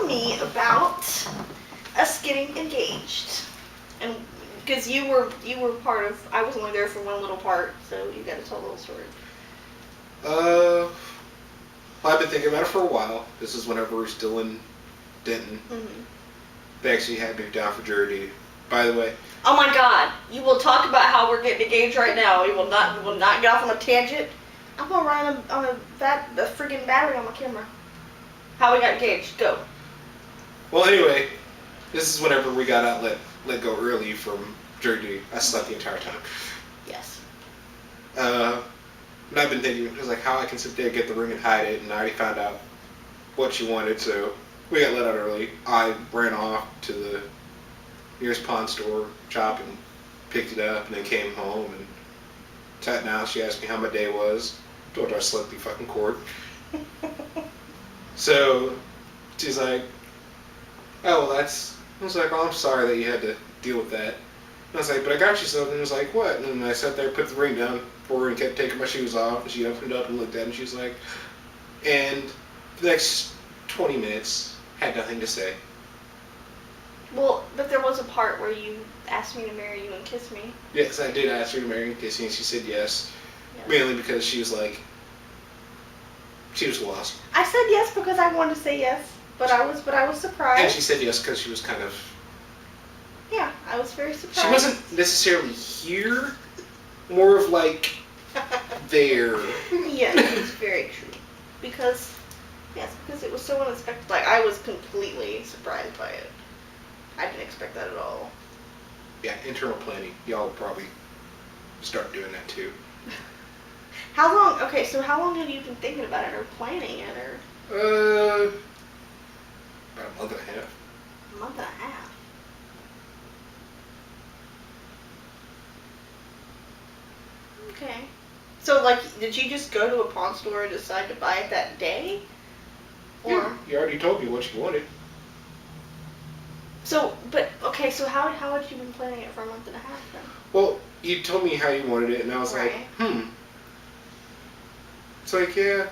tell me about us getting engaged. And because you were part of, I was only there for one little part, so you got to tell a little story. Well, I've been thinking about it for a while. This is whenever we're still in Denton. Mm-hmm. They actually had me down for jury duty. By the way. Oh my God! You will talk about how we're getting engaged right now. We will not get off on a tangent. I'm gonna run on a friggin' battery on my camera. How we got engaged? Go. Well, anyway, this is whenever we got out let go early from jury duty. I slept the entire time. Yes. And I've been thinking, it was like how I can sit there, get the ring and hide it, and I already found out what she wanted, so we got let out early. I ran off to the nearest pawn store shop and picked it up, and then came home and sat down. She asked me how my day was. Told her I slept the fucking court. So she's like, oh, well, that's. I was like, oh, I'm sorry that you had to deal with that. And I was like, but I got you something. And I was like, what? And then I sat there, put the ring down for her, and kept taking my shoes off. And she opened it up and looked at it, and she was like, and the next 20 minutes had nothing to say. Well, but there was a part where you asked me to marry you and kiss me. Yes, I did ask her to marry and kiss me, and she said yes. Mainly because she was like, she was lost. I said yes because I wanted to say yes, but I was surprised. And she said yes because she was kind of. Yeah, I was very surprised. She wasn't necessarily here, more of like there. Yes, it's very true. Because it was so unexpected. Like, I was completely surprised by it. I didn't expect that at all. Yeah, internal planning. Y'all will probably start doing that too. How long have you been thinking about it or planning it or? About a month and a half. A month and a half. Okay. So, like, did you just go to a pawn store and decide to buy it that day? Or? Yeah, you already told me what you wanted. So, but, okay, so how had you been planning it for a month and a half then? Well, you told me how you wanted it, and I was like, It's like, yeah,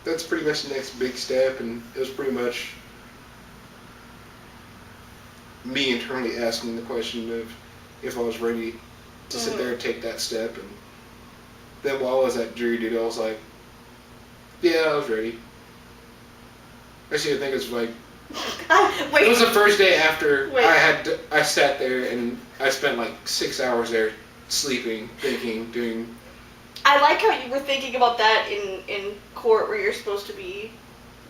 that's pretty much the next big step, and it was pretty much me internally asking the question of if I was ready to sit there and take that step. And then while I was at jury duty, I was like, yeah, I was ready. Actually, I think it was like, it was the first day after I sat there and I spent like 6 hours there sleeping, thinking, doing. I like how you were thinking about that in court where you're supposed to be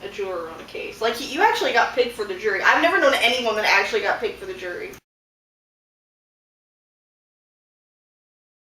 a juror on a case. Like, you actually got picked for the jury. I've never known anyone that actually got picked for the jury.